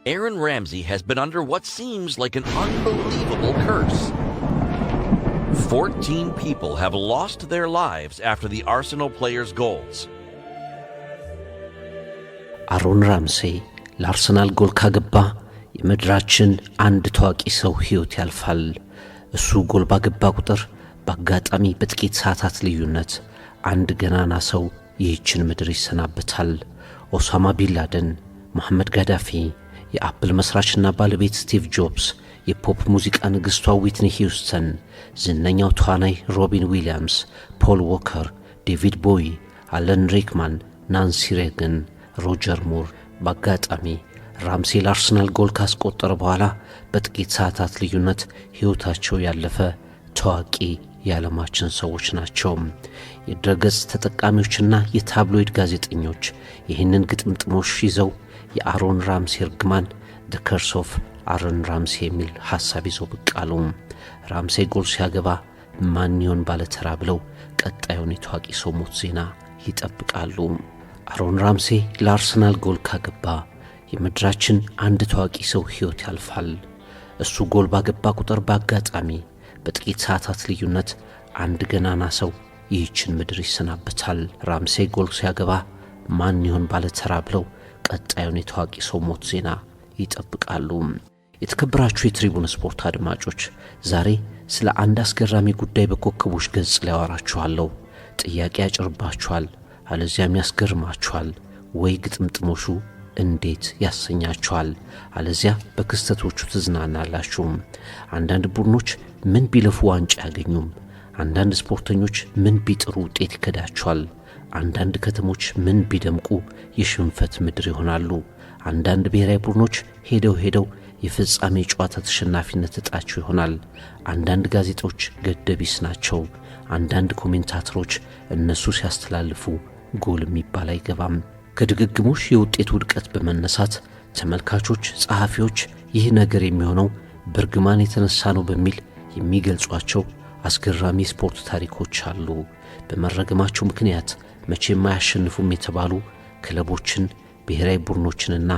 Aaron Ramsey has been under what seems like an unbelievable curse. 14 people have lost their lives after the Arsenal player's goals. አሮን ራምሴ ለአርሰናል ጎል ካገባ የምድራችን አንድ ታዋቂ ሰው ሕይወት ያልፋል። እሱ ጎል ባገባ ቁጥር በአጋጣሚ በጥቂት ሰዓታት ልዩነት አንድ ገናና ሰው ይህችን ምድር ይሰናበታል። ኦሳማ ቢንላደን፣ መሐመድ ጋዳፊ፣ የአፕል መስራችና ባለቤት ስቲቭ ጆብስ፣ የፖፕ ሙዚቃ ንግሥቷ ዊትኒ ሂውስተን፣ ዝነኛው ተዋናይ ሮቢን ዊሊያምስ፣ ፖል ዎከር፣ ዴቪድ ቦዊ፣ አለን ሪክማን፣ ናንሲ ሬገን፣ ሮጀር ሙር በአጋጣሚ ራምሴ ለአርሰናል ጎል ካስቆጠረ በኋላ በጥቂት ሰዓታት ልዩነት ሕይወታቸው ያለፈ ታዋቂ የዓለማችን ሰዎች ናቸው። የድረገጽ ተጠቃሚዎችና የታብሎይድ ጋዜጠኞች ይህንን ግጥምጥሞሽ ይዘው የአሮን ራምሴ እርግማን ዘ ከርስ ኦፍ አሮን ራምሴ የሚል ሐሳብ ይዘው ብቅ አሉ። ራምሴ ጎል ሲያገባ ማን ይሆን ባለተራ ብለው ቀጣዩን የታዋቂ ሰው ሞት ዜና ይጠብቃሉ። አሮን ራምሴ ለአርሰናል ጎል ካገባ የምድራችን አንድ ታዋቂ ሰው ሕይወት ያልፋል። እሱ ጎል ባገባ ቁጥር በአጋጣሚ በጥቂት ሰዓታት ልዩነት አንድ ገናና ሰው ይህችን ምድር ይሰናበታል። ራምሴ ጎል ሲያገባ ማን ይሆን ባለተራ ብለው ቀጣዩን የታዋቂ ሰው ሞት ዜና ይጠብቃሉ። የተከበራችሁ የትሪቡን ስፖርት አድማጮች፣ ዛሬ ስለ አንድ አስገራሚ ጉዳይ በኮከቦች ገጽ ላይ አወራችኋለሁ። ጥያቄ ያጭርባችኋል፣ አለዚያም ያስገርማችኋል፣ ወይ ግጥምጥሞሹ እንዴት ያሰኛችኋል፣ አለዚያ በክስተቶቹ ትዝናናላችሁ። አንዳንድ ቡድኖች ምን ቢለፉ ዋንጫ ያገኙም፣ አንዳንድ ስፖርተኞች ምን ቢጥሩ ውጤት ይከዳቸዋል፣ አንዳንድ ከተሞች ምን ቢደምቁ የሽንፈት ምድር ይሆናሉ፣ አንዳንድ ብሔራዊ ቡድኖች ሄደው የፍጻሜ ጨዋታ ተሸናፊነት እጣቸው ይሆናል፣ አንዳንድ ጋዜጦች ገደቢስ ናቸው፣ አንዳንድ ኮሜንታተሮች እነሱ ሲያስተላልፉ ጎል የሚባል አይገባም። ከድግግሞሽ የውጤት ውድቀት በመነሳት ተመልካቾች፣ ጸሐፊዎች ይህ ነገር የሚሆነው በእርግማን የተነሳ ነው በሚል የሚገልጿቸው አስገራሚ ስፖርት ታሪኮች አሉ። በመረገማቸው ምክንያት መቼም አያሸንፉም የተባሉ ክለቦችን፣ ብሔራዊ ቡድኖችንና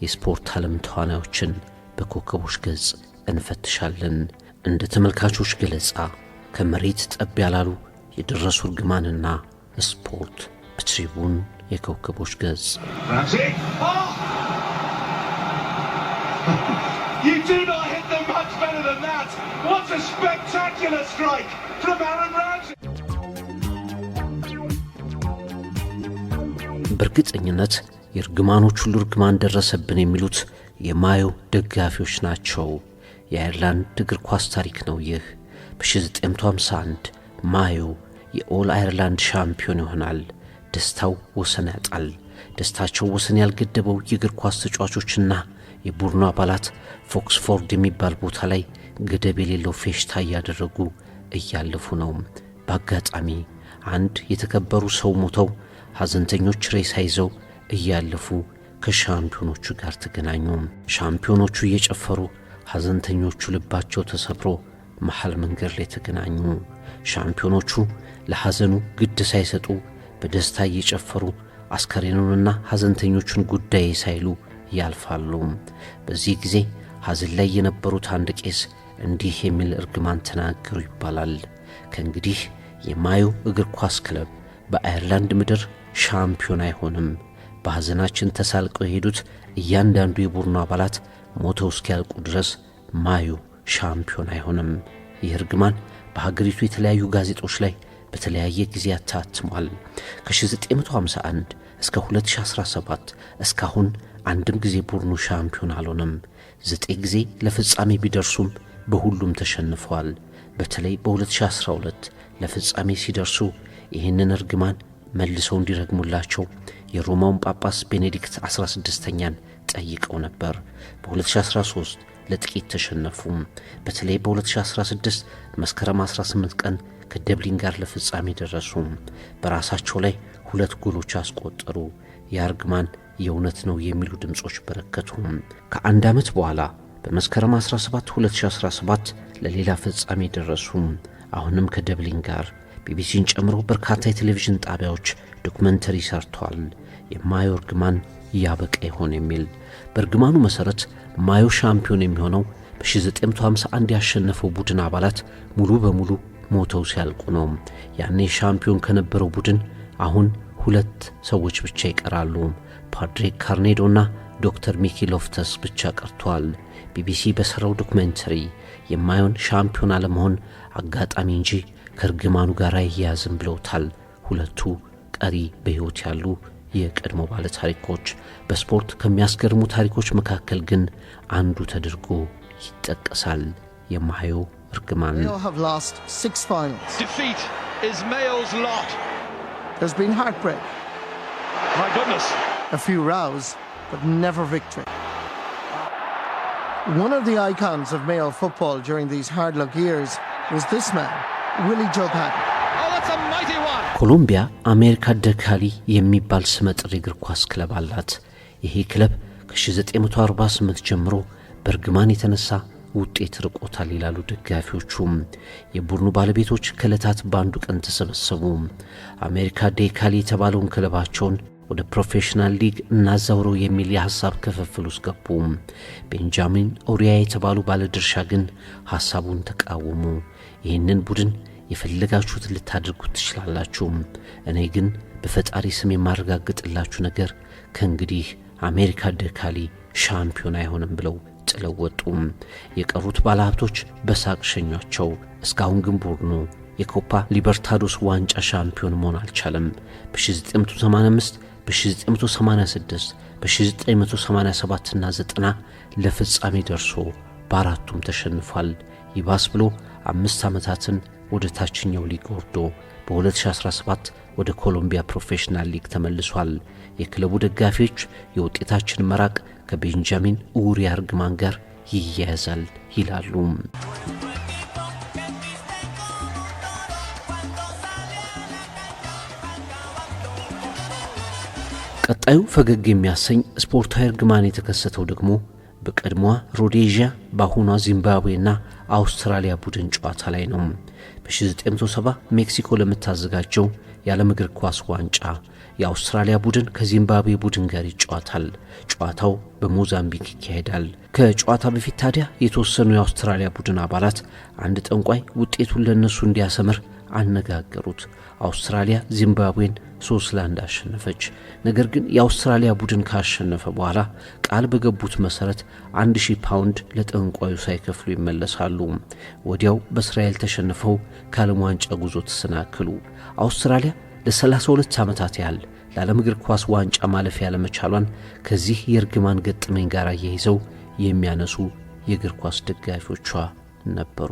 የስፖርት ዓለም ተዋናዮችን በኮከቦች ገጽ እንፈትሻለን። እንደ ተመልካቾች ገለጻ ከመሬት ጠብ ያላሉ የደረሱ እርግማንና ስፖርት በትሪቡን የኮከቦች ገጽ። You do not hit them much better than that. What a spectacular strike from Aaron Ramsey. በእርግጠኝነት የእርግማኖች ሁሉ እርግማን ደረሰብን የሚሉት የማዮ ደጋፊዎች ናቸው። የአየርላንድ እግር ኳስ ታሪክ ነው ይህ። በ1951 ማዮ የኦል አየርላንድ ሻምፒዮን ይሆናል። ደስታው ወሰን ያጣል። ደስታቸው ወሰን ያልገደበው የእግር ኳስ ተጫዋቾችና የቡድኑ አባላት ፎክስፎርድ የሚባል ቦታ ላይ ገደብ የሌለው ፌሽታ እያደረጉ እያለፉ ነው። በአጋጣሚ አንድ የተከበሩ ሰው ሞተው ሐዘንተኞች ሬሳ ይዘው እያለፉ ከሻምፒዮኖቹ ጋር ተገናኙ። ሻምፒዮኖቹ እየጨፈሩ ሐዘንተኞቹ ልባቸው ተሰብሮ መሃል መንገድ ላይ ተገናኙ። ሻምፒዮኖቹ ለሐዘኑ ግድ ሳይሰጡ በደስታ እየጨፈሩ አስከሬኑንና ሐዘንተኞቹን ጉዳይ ሳይሉ ያልፋሉ። በዚህ ጊዜ ሐዘን ላይ የነበሩት አንድ ቄስ እንዲህ የሚል እርግማን ተናገሩ ይባላል። ከእንግዲህ የማዮ እግር ኳስ ክለብ በአየርላንድ ምድር ሻምፒዮን አይሆንም። በሐዘናችን ተሳልቀው የሄዱት እያንዳንዱ የቡድኑ አባላት ሞተው እስኪያልቁ ድረስ ማዮ ሻምፒዮን አይሆንም። ይህ እርግማን በሀገሪቱ የተለያዩ ጋዜጦች ላይ በተለያየ ጊዜ ታትሟል። ከ1951 እስከ 2017 እስካሁን አንድም ጊዜ ቡድኑ ሻምፒዮን አልሆነም። 9 ጊዜ ለፍጻሜ ቢደርሱም በሁሉም ተሸንፈዋል። በተለይ በ2012 ለፍጻሜ ሲደርሱ ይህንን እርግማን መልሰው እንዲረግሙላቸው የሮማውን ጳጳስ ቤኔዲክት 16ኛን ጠይቀው ነበር። በ2013 ለጥቂት ተሸነፉ። በተለይ በ2016 መስከረም 18 ቀን ከደብሊን ጋር ለፍጻሜ ደረሱ። በራሳቸው ላይ 2 ጎሎች አስቆጠሩ። የእርግማን የእውነት ነው የሚሉ ድምጾች በረከቱ። ከአንድ ዓመት በኋላ በመስከረም 17 2017 ለሌላ ፍጻሜ ደረሱ። አሁንም ከደብሊን ጋር ቢቢሲን ጨምሮ በርካታ የቴሌቪዥን ጣቢያዎች ዶክመንተሪ ሰርተዋል። የማዮ እርግማን ያበቃ ይሆን የሚል። በእርግማኑ መሰረት ማዮ ሻምፒዮን የሚሆነው በ1951 ያሸነፈው ቡድን አባላት ሙሉ በሙሉ ሞተው ሲያልቁ ነው። ያኔ ሻምፒዮን ከነበረው ቡድን አሁን ሁለት ሰዎች ብቻ ይቀራሉ። ፓድሪክ ካርኔዶና ዶክተር ሚኪ ሎፍተስ ብቻ ቀርተዋል። ቢቢሲ በሰራው ዶክመንተሪ የማዮን ሻምፒዮን አለመሆን አጋጣሚ እንጂ ከእርግማኑ ጋር አይያያዝም ብለውታል። ሁለቱ ቀሪ በሕይወት ያሉ የቀድሞ ባለ ታሪኮች በስፖርት ከሚያስገርሙ ታሪኮች መካከል ግን አንዱ ተደርጎ ይጠቀሳል። የማዮ እርግማን። Mayo have lost 6 finals. Defeat is Mayo's lot. There's been heartbreak, My goodness. a few rows, but never victory. One of the icons of Mayo football during these hard luck years was this man, Willie Joe Patton. Oh, that's a mighty one. ኮሎምቢያ አሜሪካ ደካሊ የሚባል ስመጥር እግር ኳስ ክለብ አላት። ይሄ ክለብ ከ1948 ጀምሮ በእርግማን የተነሳ ውጤት ርቆታል ይላሉ ደጋፊዎቹም። የቡድኑ ባለቤቶች ከዕለታት በአንዱ ቀን ተሰበሰቡ። አሜሪካ ዴካሊ የተባለውን ክለባቸውን ወደ ፕሮፌሽናል ሊግ እናዛውረው የሚል የሐሳብ ክፍፍል ውስጥ ገቡ። ቤንጃሚን ኦሪያ የተባሉ ባለድርሻ ግን ሐሳቡን ተቃወሙ። ይህንን ቡድን የፈለጋችሁትን ልታደርጉት ትችላላችሁ፣ እኔ ግን በፈጣሪ ስም የማረጋግጥላችሁ ነገር ከእንግዲህ አሜሪካ ደካሊ ሻምፒዮን አይሆንም ብለው ጥለው ወጡ። የቀሩት ባለሀብቶች በሳቅ ሸኟቸው። እስካሁን ግን ቡድኑ የኮፓ ሊበርታዶስ ዋንጫ ሻምፒዮን መሆን አልቻለም። በ1985 በ1986 በ1987 እና 90 ለፍጻሜ ደርሶ በአራቱም ተሸንፏል። ይባስ ብሎ 5 ዓመታትን ወደ ታችኛው ሊግ ወርዶ በ2017 ወደ ኮሎምቢያ ፕሮፌሽናል ሊግ ተመልሷል። የክለቡ ደጋፊዎች የውጤታችን መራቅ ከቤንጃሚን ኡሪያ እርግማን ጋር ይያያዛል ይላሉ። ቀጣዩ ፈገግ የሚያሰኝ ስፖርታዊ እርግማን የተከሰተው ደግሞ በቀድሞዋ ሮዴዥያ በአሁኗ ዚምባብዌና አውስትራሊያ ቡድን ጨዋታ ላይ ነው። በ1970 ሜክሲኮ ለምታዘጋጀው የዓለም እግር ኳስ ዋንጫ የአውስትራሊያ ቡድን ከዚምባብዌ ቡድን ጋር ይጫወታል። ጨዋታው በሞዛምቢክ ይካሄዳል። ከጨዋታ በፊት ታዲያ የተወሰኑ የአውስትራሊያ ቡድን አባላት አንድ ጠንቋይ ውጤቱን ለነሱ እንዲያሰምር አነጋገሩት። አውስትራሊያ ዚምባብዌን 3-1 አሸነፈች። ነገር ግን የአውስትራሊያ ቡድን ካሸነፈ በኋላ ቃል በገቡት መሰረት 1000 ፓውንድ ለጠንቋዩ ሳይከፍሉ ይመለሳሉ። ወዲያው በእስራኤል ተሸንፈው ከዓለም ዋንጫ ጉዞ ተሰናከሉ። አውስትራሊያ ለ32 ዓመታት ያህል ለዓለም እግር ኳስ ዋንጫ ማለፍ ያለመቻሏን ከዚህ የእርግማን ገጠመኝ ጋር አያይዘው የሚያነሱ የእግር ኳስ ደጋፊዎቿ ነበሩ።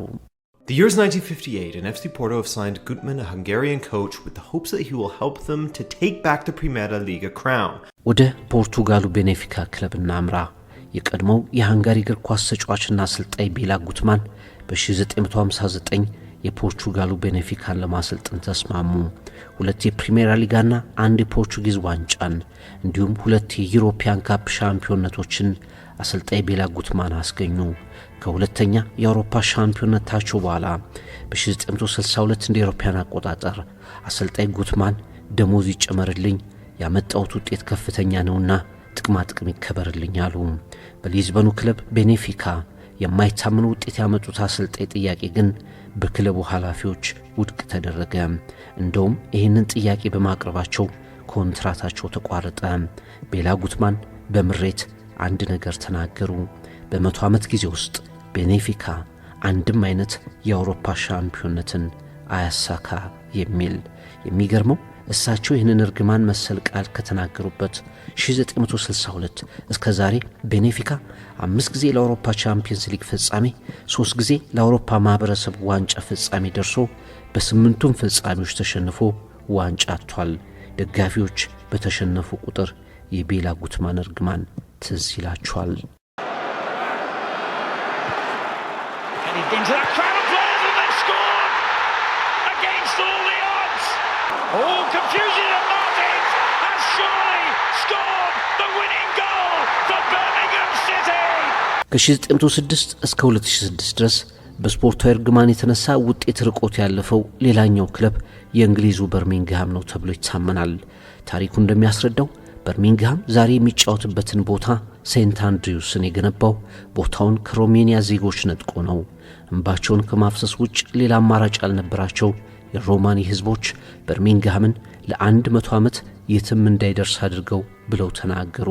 The year is 1958 and FC Porto have signed Gutmann, a Hungarian coach, with the hopes that he will help them to take back the Primeira Liga crown. ወደ ፖርቱጋሉ ቤኔፊካ ክለብ እናምራ። የቀድሞው የሃንጋሪ እግር ኳስ ተጫዋችና አሰልጣኝ ቤላ ጉትማን በ1959 የፖርቱጋሉ ቤኔፊካን ለማሰልጠን ተስማሙ። 2 የፕሪሜራ ሊጋና 1 የፖርቹጊዝ ዋንጫን እንዲሁም 2 የዩሮፒያን ካፕ ሻምፒዮንነቶችን አሰልጣኝ ቤላ ጉትማን አስገኙ። ከሁለተኛ የአውሮፓ ሻምፒዮንነታቸው በኋላ በ1962 እንደ አውሮፓውያን አቆጣጠር አሰልጣኝ ጉትማን ደሞዝ ይጨመርልኝ፣ ያመጣውት ውጤት ከፍተኛ ነውና ጥቅማ ጥቅም ይከበርልኝ አሉ። በሊዝበኑ ክለብ ቤኔፊካ የማይታመን ውጤት ያመጡት አሰልጣኝ ጥያቄ ግን በክለቡ ኃላፊዎች ውድቅ ተደረገ። እንደውም ይህንን ጥያቄ በማቅረባቸው ኮንትራታቸው ተቋረጠ። ቤላ ጉትማን በምሬት አንድ ነገር ተናገሩ። በ100 ዓመት ጊዜ ውስጥ ቤኔፊካ አንድም አይነት የአውሮፓ ሻምፒዮንነትን አያሳካ የሚል። የሚገርመው እሳቸው ይህንን እርግማን መሰል ቃል ከተናገሩበት 1962 እስከ ዛሬ ቤኔፊካ 5 ጊዜ ለአውሮፓ ቻምፒየንስ ሊግ ፍጻሜ፣ 3 ጊዜ ለአውሮፓ ማህበረሰብ ዋንጫ ፍጻሜ ደርሶ በ8ቱም ፍጻሜዎች ተሸንፎ ዋንጫ አጥቷል። ደጋፊዎች በተሸነፉ ቁጥር የቤላ ጉትማን እርግማን ትዝ ይላቸዋል። Into that crowd of players and they've scored against all the odds. Oh, confusion, and Martins has surely scored the winning goal for Birmingham City. ከ1906 እስከ 2006 ድረስ በስፖርታዊ እርግማን የተነሳ ውጤት ርቆት ያለፈው ሌላኛው ክለብ የእንግሊዙ በርሚንግሃም ነው ተብሎ ይታመናል። ታሪኩ እንደሚያስረዳው በርሚንግሃም ዛሬ የሚጫወትበትን ቦታ ሴንት አንድሪውስን የገነባው ቦታውን ከሮሜኒያ ዜጎች ነጥቆ ነው። እንባቸውን ከማፍሰስ ውጭ ሌላ አማራጭ ያልነበራቸው የሮማኒ ህዝቦች በርሚንግሃምን ለ100 ዓመት የትም እንዳይደርስ አድርገው ብለው ተናገሩ።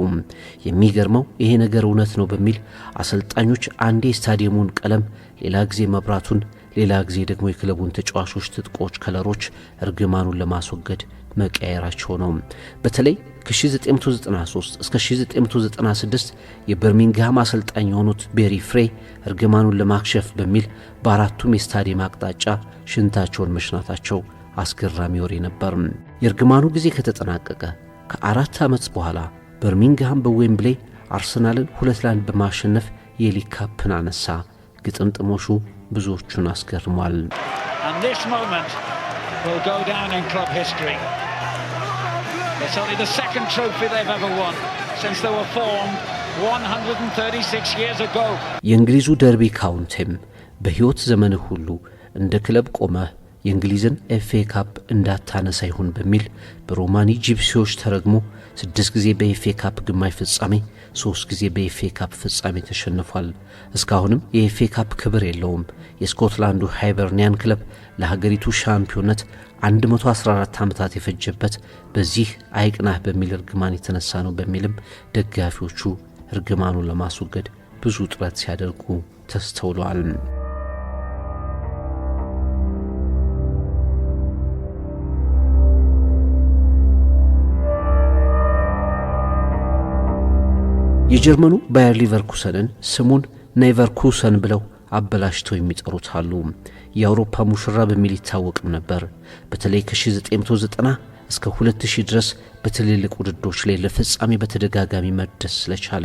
የሚገርመው ይሄ ነገር እውነት ነው በሚል አሰልጣኞች አንዴ ስታዲየሙን ቀለም፣ ሌላ ጊዜ መብራቱን፣ ሌላ ጊዜ ደግሞ የክለቡን ተጫዋቾች ትጥቆች ከለሮች እርግማኑን ለማስወገድ መቀየራቸው ነው። በተለይ ከ1993 እስከ 1996 የበርሚንግሃም አሰልጣኝ የሆኑት ቤሪ ፍሬ እርግማኑን ለማክሸፍ በሚል በአራቱም የስታዲየም አቅጣጫ ሽንታቸውን መሽናታቸው አስገራሚ ወሬ ነበር። የእርግማኑ ጊዜ ከተጠናቀቀ ከ4 ዓመት በኋላ በርሚንግሃም በዌምብሌይ አርሰናልን 2-1 በማሸነፍ የሊግ ካፕን አነሳ። ግጥምጥሞሹ ብዙዎቹን አስገርሟል። And this moment will go down in club history. It's only the second trophy they've ever won since they were formed 136 years ago. የእንግሊዙ ደርቢ ካውንቲም በሕይወት ዘመንህ ሁሉ እንደ ክለብ ቆመህ የእንግሊዝን ኤፍኤ ካፕ እንዳታነሳ ይሁን በሚል በሮማኒ ጂፕሲዎች ተረግሞ 6 ጊዜ በኤፍኤ ካፕ ግማሽ ፍጻሜ፣ 3 ጊዜ በኤፍኤ ካፕ ፍጻሜ ተሸንፏል። እስካሁንም የኤፍኤ ካፕ ክብር የለውም። የስኮትላንዱ ሃይበርኒያን ክለብ ለሀገሪቱ ሻምፒዮንነት 114 ዓመታት የፈጀበት በዚህ አይቅናህ በሚል እርግማን የተነሳ ነው በሚልም ደጋፊዎቹ እርግማኑን ለማስወገድ ብዙ ጥረት ሲያደርጉ ተስተውለዋል። የጀርመኑ ባየር ሊቨርኩሰንን ስሙን ኔቨርኩሰን ብለው አበላሽተው የሚጠሩት አሉ። የአውሮፓ ሙሽራ በሚል ይታወቅም ነበር። በተለይ ከ1990 እስከ 2000 ድረስ በትልልቅ ውድድሮች ላይ ለፍጻሜ በተደጋጋሚ መድረስ ስለቻለ፣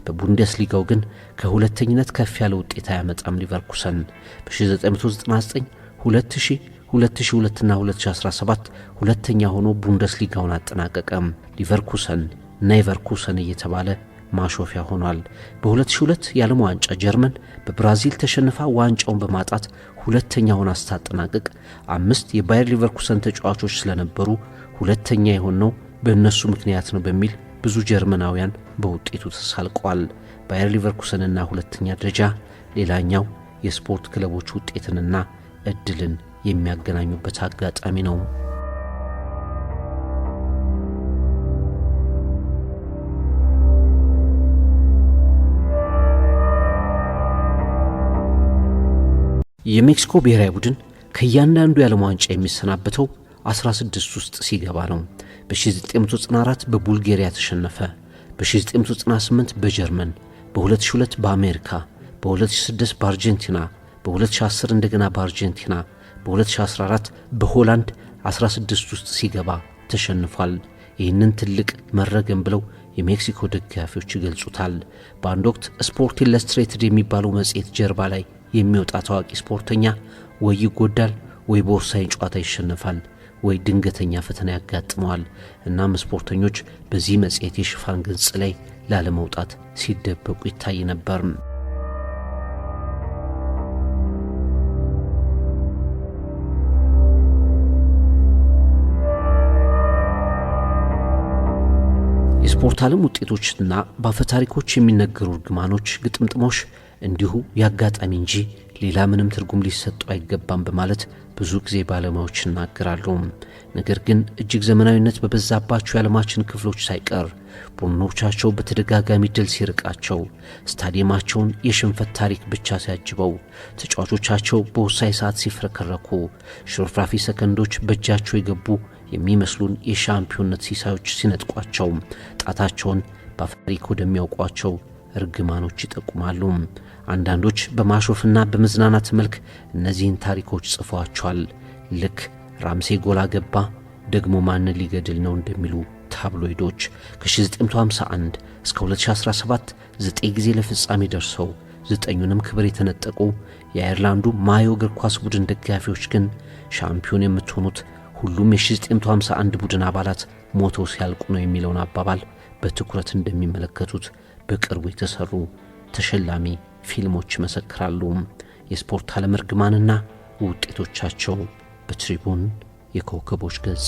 በቡንደስሊጋው ግን ከሁለተኝነት ከፍ ያለ ውጤት አያመጣም። ሊቨርኩሰን በ1999፣ 2000፣ 2002 እና 2017 ሁለተኛ ሆኖ ቡንደስሊጋውን አጠናቀቀ። ሊቨርኩሰን ኔቨርኩሰን እየተባለ ማሾፊያ ሆኗል። በ2002 የዓለም ዋንጫ ጀርመን በብራዚል ተሸንፋ ዋንጫውን በማጣት ሁለተኛ ሆና ስታጠናቅቅ 5 የባየር ሊቨርኩሰን ተጫዋቾች ስለነበሩ ሁለተኛ የሆነው በእነሱ ምክንያት ነው በሚል ብዙ ጀርመናውያን በውጤቱ ተሳልቀዋል። ባየር ሊቨርኩሰንና ሁለተኛ ደረጃ ሌላኛው የስፖርት ክለቦች ውጤትንና እድልን የሚያገናኙበት አጋጣሚ ነው። የሜክሲኮ ብሔራዊ ቡድን ከእያንዳንዱ የዓለም ዋንጫ የሚሰናበተው 16 ውስጥ ሲገባ ነው። በ1994 በቡልጋሪያ ተሸነፈ። በ1998 በጀርመን፣ በ2002 በአሜሪካ፣ በ2006 በአርጀንቲና፣ በ2010 እንደገና በአርጀንቲና፣ በ2014 በሆላንድ 16 ውስጥ ሲገባ ተሸንፏል። ይህንን ትልቅ መረገም ብለው የሜክሲኮ ደጋፊዎች ይገልጹታል። በአንድ ወቅት ስፖርት ኢለስትሬትድ የሚባለው መጽሔት ጀርባ ላይ የሚወጣ ታዋቂ ስፖርተኛ ወይ ይጎዳል፣ ወይ በወሳኝ ጨዋታ ይሸነፋል፣ ወይ ድንገተኛ ፈተና ያጋጥመዋል። እናም ስፖርተኞች በዚህ መጽሔት የሽፋን ገጽ ላይ ላለመውጣት ሲደበቁ ይታይ ነበር። የስፖርት ዓለም ውጤቶችና በአፈታሪኮች የሚነገሩ እርግማኖች ግጥምጥሞሽ እንዲሁ ያጋጣሚ እንጂ ሌላ ምንም ትርጉም ሊሰጡ አይገባም በማለት ብዙ ጊዜ ባለሙያዎች ይናገራሉ። ነገር ግን እጅግ ዘመናዊነት በበዛባቸው የዓለማችን ክፍሎች ሳይቀር ቡድኖቻቸው በተደጋጋሚ ድል ሲርቃቸው፣ ስታዲየማቸውን የሽንፈት ታሪክ ብቻ ሲያጅበው፣ ተጫዋቾቻቸው በወሳኝ ሰዓት ሲፍረከረኩ፣ ሽርፍራፊ ሰከንዶች በእጃቸው የገቡ የሚመስሉን የሻምፒዮንነት ሲሳዮች ሲነጥቋቸው፣ ጣታቸውን በአፍሪካ ወደሚያውቋቸው እርግማኖች ይጠቁማሉ። አንዳንዶች በማሾፍና በመዝናናት መልክ እነዚህን ታሪኮች ጽፈዋቸዋል። ልክ ራምሴ ጎል አገባ ደግሞ ማንን ሊገድል ነው እንደሚሉ ታብሎይዶች ከ1951 እስከ 2017 9 ጊዜ ለፍጻሜ ደርሰው 9ኙንም ክብር የተነጠቁ የአየርላንዱ ማዮ እግር ኳስ ቡድን ደጋፊዎች ግን ሻምፒዮን የምትሆኑት ሁሉም የ1951 ቡድን አባላት ሞተው ሲያልቁ ነው የሚለውን አባባል በትኩረት እንደሚመለከቱት በቅርቡ የተሰሩ ተሸላሚ ፊልሞች መሰክራሉ። የስፖርት ዓለም እርግማንና ውጤቶቻቸው በትሪቡን የኮከቦች ገጽ